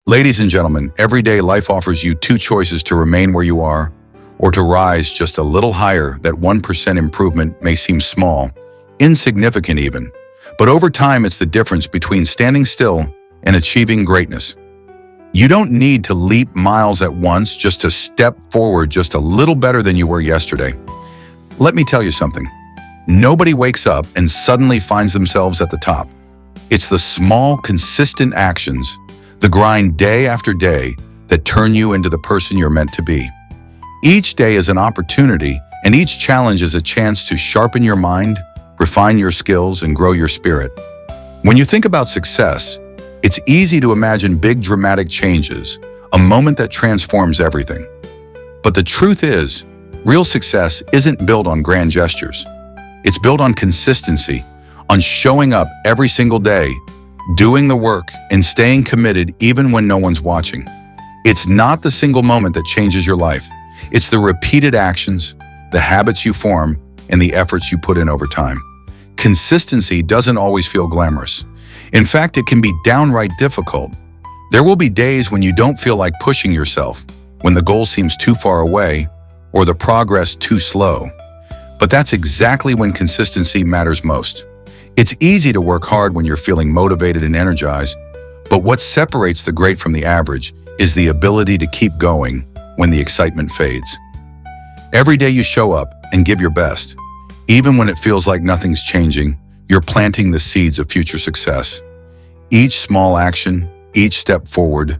Ladies and gentlemen, every day life offers you two choices: to remain where you are or to rise just a little higher. That 1% improvement may seem small, insignificant even, but over time it's the difference between standing still and achieving greatness. You don't need to leap miles at once, just to step forward just a little better than you were yesterday. Let me tell you something. Nobody wakes up and suddenly finds themselves at the top. It's the small, consistent actions, the grind day after day, that turn you into the person you're meant to be. Each day is an opportunity, and each challenge is a chance to sharpen your mind, refine your skills, and grow your spirit. When you think about success, it's easy to imagine big dramatic changes, a moment that transforms everything. But the truth is, real success isn't built on grand gestures. It's built on consistency, on showing up every single day, doing the work, and staying committed even when no one's watching. It's not the single moment that changes your life. It's the repeated actions, the habits you form, and the efforts you put in over time. Consistency doesn't always feel glamorous. In fact, it can be downright difficult. There will be days when you don't feel like pushing yourself, when the goal seems too far away or the progress too slow. But that's exactly when consistency matters most. It's easy to work hard when you're feeling motivated and energized, but what separates the great from the average is the ability to keep going when the excitement fades. Every day you show up and give your best. Even when it feels like nothing's changing, you're planting the seeds of future success. Each small action, each step forward,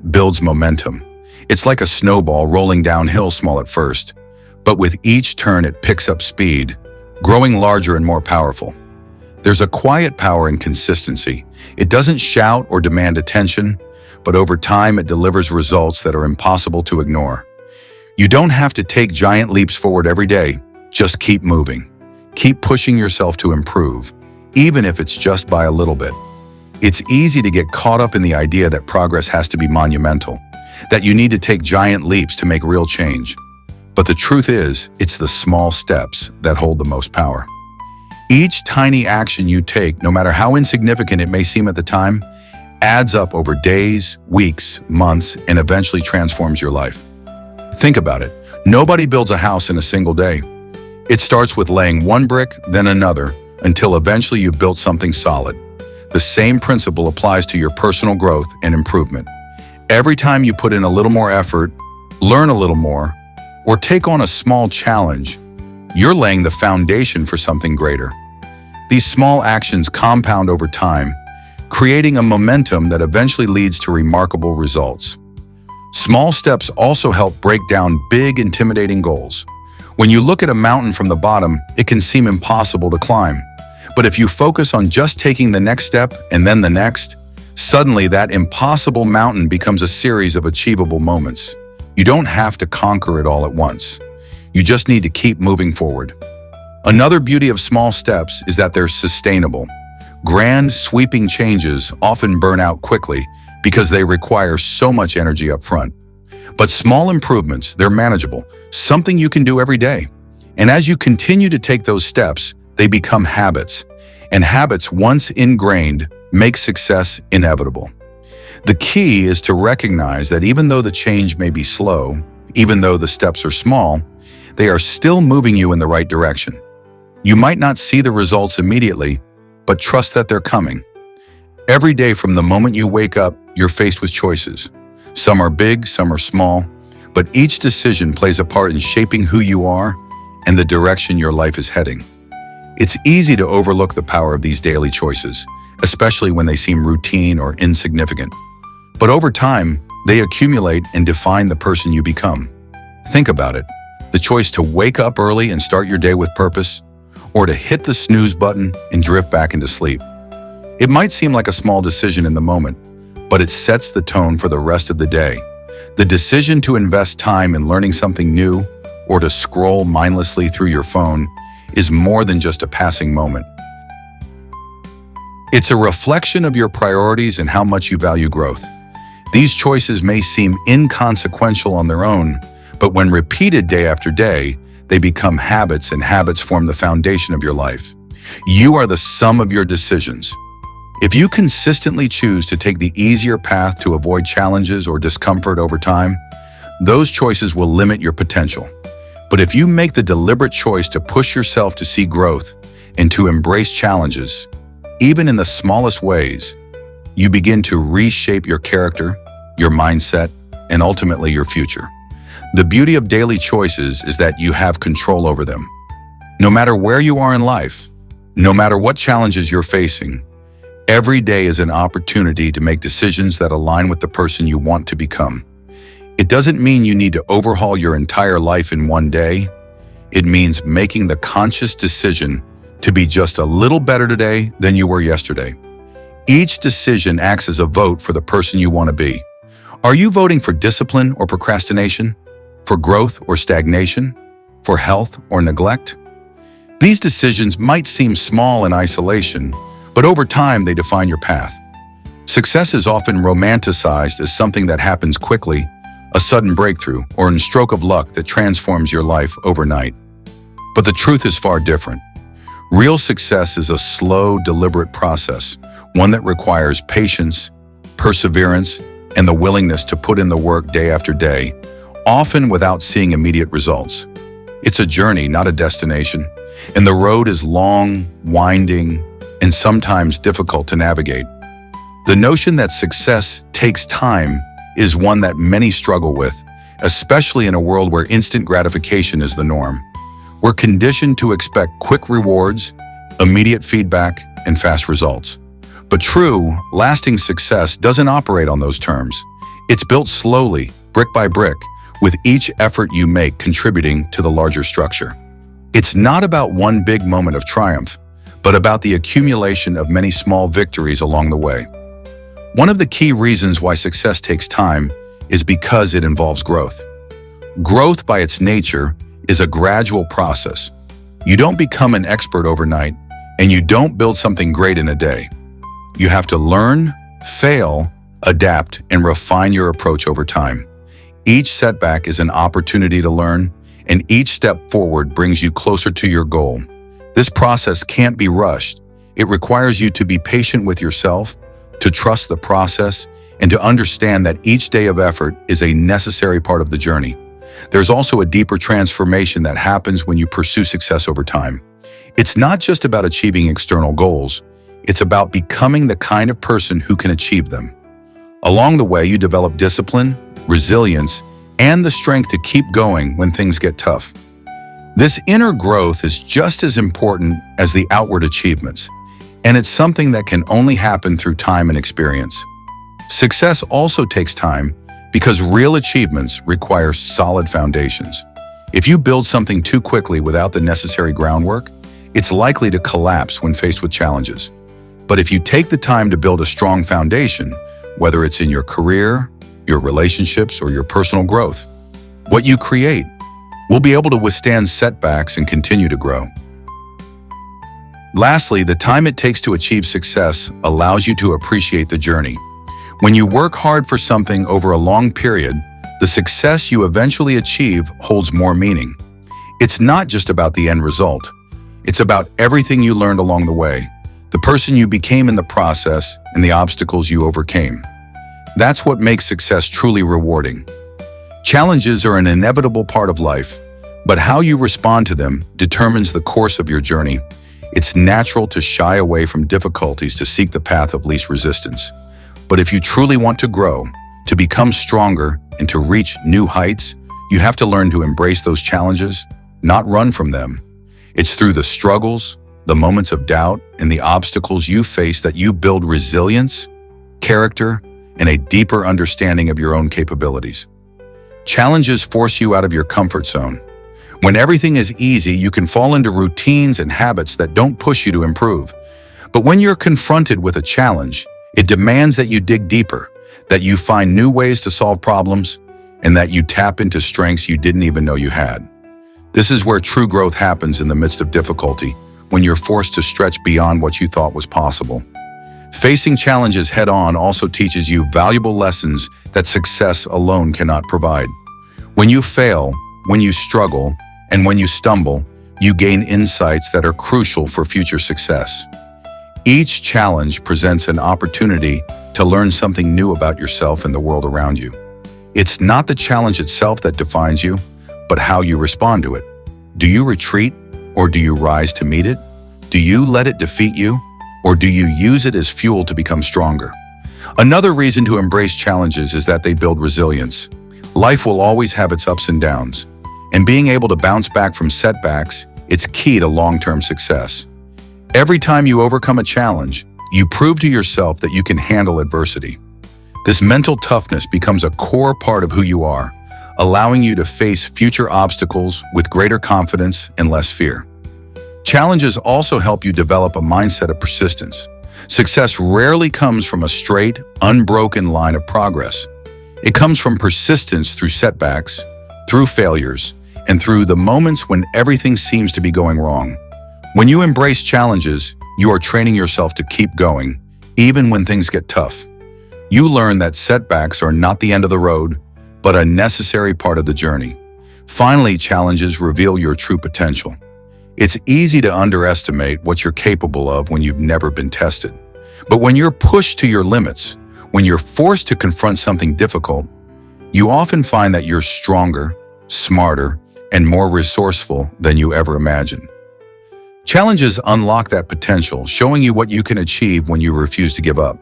builds momentum. It's like a snowball rolling downhill, small at first, but with each turn it picks up speed, growing larger and more powerful. There's a quiet power in consistency. It doesn't shout or demand attention, but over time it delivers results that are impossible to ignore. You don't have to take giant leaps forward every day. Just keep moving. Keep pushing yourself to improve, even if it's just by a little bit. It's easy to get caught up in the idea that progress has to be monumental, that you need to take giant leaps to make real change. But the truth is, it's the small steps that hold the most power. Each tiny action you take, no matter how insignificant it may seem at the time, adds up over days, weeks, months, and eventually transforms your life. Think about it. Nobody builds a house in a single day. It starts with laying one brick, then another, until eventually you've built something solid. The same principle applies to your personal growth and improvement. Every time you put in a little more effort, learn a little more, or take on a small challenge, you're laying the foundation for something greater. These small actions compound over time, creating a momentum that eventually leads to remarkable results. Small steps also help break down big, intimidating goals. When you look at a mountain from the bottom, it can seem impossible to climb. But if you focus on just taking the next step and then the next, suddenly that impossible mountain becomes a series of achievable moments. You don't have to conquer it all at once. You just need to keep moving forward. Another beauty of small steps is that they're sustainable. Grand, sweeping changes often burn out quickly because they require so much energy up front. But small improvements, they're manageable, something you can do every day. And as you continue to take those steps, they become habits. And habits, once ingrained, make success inevitable. The key is to recognize that even though the change may be slow, even though the steps are small, they are still moving you in the right direction. You might not see the results immediately, but trust that they're coming. Every day from the moment you wake up, you're faced with choices. Some are big, some are small, but each decision plays a part in shaping who you are and the direction your life is heading. It's easy to overlook the power of these daily choices, especially when they seem routine or insignificant. But over time, they accumulate and define the person you become. Think about it. The choice to wake up early and start your day with purpose, or to hit the snooze button and drift back into sleep. It might seem like a small decision in the moment, but it sets the tone for the rest of the day. The decision to invest time in learning something new or to scroll mindlessly through your phone is more than just a passing moment. It's a reflection of your priorities and how much you value growth. These choices may seem inconsequential on their own, but when repeated day after day, they become habits, and habits form the foundation of your life. You are the sum of your decisions. If you consistently choose to take the easier path to avoid challenges or discomfort over time, those choices will limit your potential. But if you make the deliberate choice to push yourself to see growth and to embrace challenges, even in the smallest ways, you begin to reshape your character, your mindset, and ultimately your future. The beauty of daily choices is that you have control over them. No matter where you are in life, no matter what challenges you're facing, every day is an opportunity to make decisions that align with the person you want to become. It doesn't mean you need to overhaul your entire life in one day. It means making the conscious decision to be just a little better today than you were yesterday. Each decision acts as a vote for the person you want to be. Are you voting for discipline or procrastination? For growth or stagnation? For health or neglect? These decisions might seem small in isolation, but over time they define your path. Success is often romanticized as something that happens quickly, a sudden breakthrough, or a stroke of luck that transforms your life overnight. But the truth is far different. Real success is a slow, deliberate process, one that requires patience, perseverance, and the willingness to put in the work day after day, often without seeing immediate results. It's a journey, not a destination, and the road is long, winding, and sometimes difficult to navigate. The notion that success takes time is one that many struggle with, especially in a world where instant gratification is the norm. We're conditioned to expect quick rewards, immediate feedback, and fast results. But true, lasting success doesn't operate on those terms. It's built slowly, brick by brick, with each effort you make contributing to the larger structure. It's not about one big moment of triumph, but about the accumulation of many small victories along the way. One of the key reasons why success takes time is because it involves growth. Growth, by its nature, is a gradual process. You don't become an expert overnight, and you don't build something great in a day. You have to learn, fail, adapt, and refine your approach over time. Each setback is an opportunity to learn, and each step forward brings you closer to your goal. This process can't be rushed. It requires you to be patient with yourself, to trust the process, and to understand that each day of effort is a necessary part of the journey. There's also a deeper transformation that happens when you pursue success over time. It's not just about achieving external goals. It's about becoming the kind of person who can achieve them. Along the way, you develop discipline, resilience, and the strength to keep going when things get tough. This inner growth is just as important as the outward achievements, and it's something that can only happen through time and experience. Success also takes time because real achievements require solid foundations. If you build something too quickly without the necessary groundwork, it's likely to collapse when faced with challenges. But if you take the time to build a strong foundation, whether it's in your career, your relationships, or your personal growth, what you create will be able to withstand setbacks and continue to grow. Lastly, the time it takes to achieve success allows you to appreciate the journey. When you work hard for something over a long period, the success you eventually achieve holds more meaning. It's not just about the end result. It's about everything you learned along the way, the person you became in the process, and the obstacles you overcame. That's what makes success truly rewarding. Challenges are an inevitable part of life, but how you respond to them determines the course of your journey. It's natural to shy away from difficulties to seek the path of least resistance. But if you truly want to grow, to become stronger, and to reach new heights, you have to learn to embrace those challenges, not run from them. It's through the struggles, the moments of doubt, and the obstacles you face that you build resilience, character, and a deeper understanding of your own capabilities. Challenges force you out of your comfort zone. When everything is easy, you can fall into routines and habits that don't push you to improve. But when you're confronted with a challenge, it demands that you dig deeper, that you find new ways to solve problems, and that you tap into strengths you didn't even know you had. This is where true growth happens in the midst of difficulty, when you're forced to stretch beyond what you thought was possible. Facing challenges head-on also teaches you valuable lessons that success alone cannot provide. When you fail, when you struggle, and when you stumble, you gain insights that are crucial for future success. Each challenge presents an opportunity to learn something new about yourself and the world around you. It's not the challenge itself that defines you, but how you respond to it. Do you retreat, or do you rise to meet it? Do you let it defeat you, or do you use it as fuel to become stronger? Another reason to embrace challenges is that they build resilience. Life will always have its ups and downs, and being able to bounce back from setbacks, it's key to long-term success. Every time you overcome a challenge, you prove to yourself that you can handle adversity. This mental toughness becomes a core part of who you are, allowing you to face future obstacles with greater confidence and less fear. Challenges also help you develop a mindset of persistence. Success rarely comes from a straight, unbroken line of progress. It comes from persistence through setbacks, through failures, and through the moments when everything seems to be going wrong. When you embrace challenges, you are training yourself to keep going, even when things get tough. You learn that setbacks are not the end of the road, but a necessary part of the journey. Finally, challenges reveal your true potential. It's easy to underestimate what you're capable of when you've never been tested. But when you're pushed to your limits, when you're forced to confront something difficult, you often find that you're stronger, smarter, and more resourceful than you ever imagined. Challenges unlock that potential, showing you what you can achieve when you refuse to give up.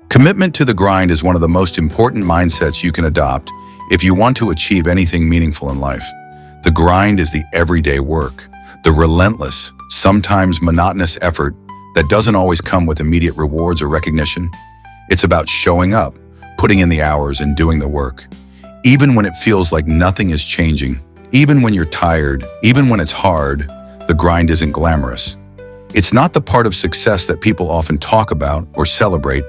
Commitment to the grind is one of the most important mindsets you can adopt if you want to achieve anything meaningful in life. The grind is the everyday work, the relentless, sometimes monotonous effort that doesn't always come with immediate rewards or recognition. It's about showing up, putting in the hours, and doing the work. Even when it feels like nothing is changing, even when you're tired, even when it's hard, the grind isn't glamorous. It's not the part of success that people often talk about or celebrate,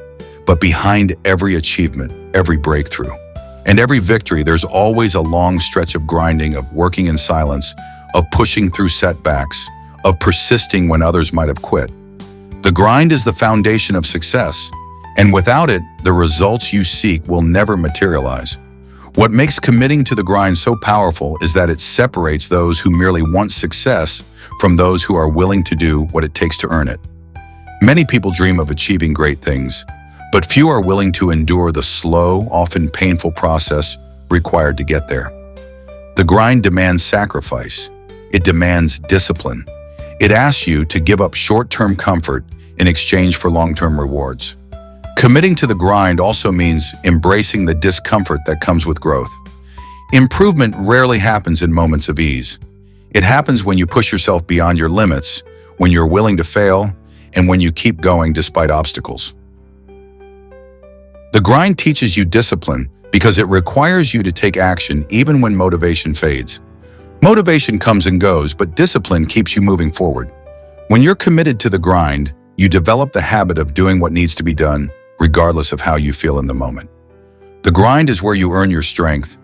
but behind every achievement, every breakthrough, and every victory, there's always a long stretch of grinding, of working in silence, of pushing through setbacks, of persisting when others might have quit. The grind is the foundation of success, and without it, the results you seek will never materialize. What makes committing to the grind so powerful is that it separates those who merely want success from those who are willing to do what it takes to earn it. Many people dream of achieving great things, but few are willing to endure the slow, often painful process required to get there. The grind demands sacrifice. It demands discipline. It asks you to give up short-term comfort in exchange for long-term rewards. Committing to the grind also means embracing the discomfort that comes with growth. Improvement rarely happens in moments of ease. It happens when you push yourself beyond your limits, when you're willing to fail, and when you keep going despite obstacles. The grind teaches you discipline because it requires you to take action even when motivation fades. Motivation comes and goes, but discipline keeps you moving forward. When you're committed to the grind, you develop the habit of doing what needs to be done, regardless of how you feel in the moment. The grind is where you earn your strength.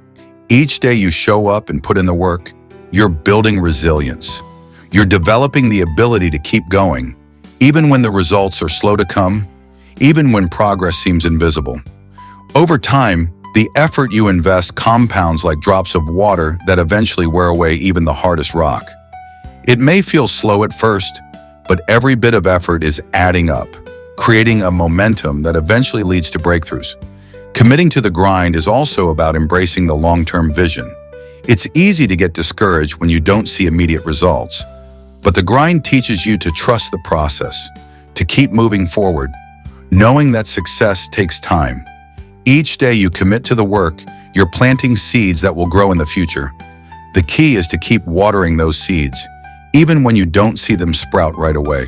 Each day you show up and put in the work, you're building resilience. You're developing the ability to keep going, even when the results are slow to come, even when progress seems invisible. Over time, the effort you invest compounds like drops of water that eventually wear away even the hardest rock. It may feel slow at first, but every bit of effort is adding up, creating a momentum that eventually leads to breakthroughs. Committing to the grind is also about embracing the long-term vision. It's easy to get discouraged when you don't see immediate results, but the grind teaches you to trust the process, to keep moving forward, knowing that success takes time. Each day you commit to the work, you're planting seeds that will grow in the future. The key is to keep watering those seeds, even when you don't see them sprout right away.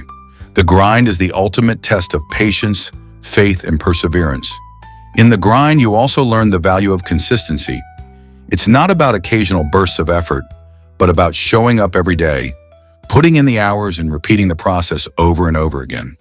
The grind is the ultimate test of patience, faith, and perseverance. In the grind, you also learn the value of consistency. It's not about occasional bursts of effort, but about showing up every day, putting in the hours and repeating the process over and over again.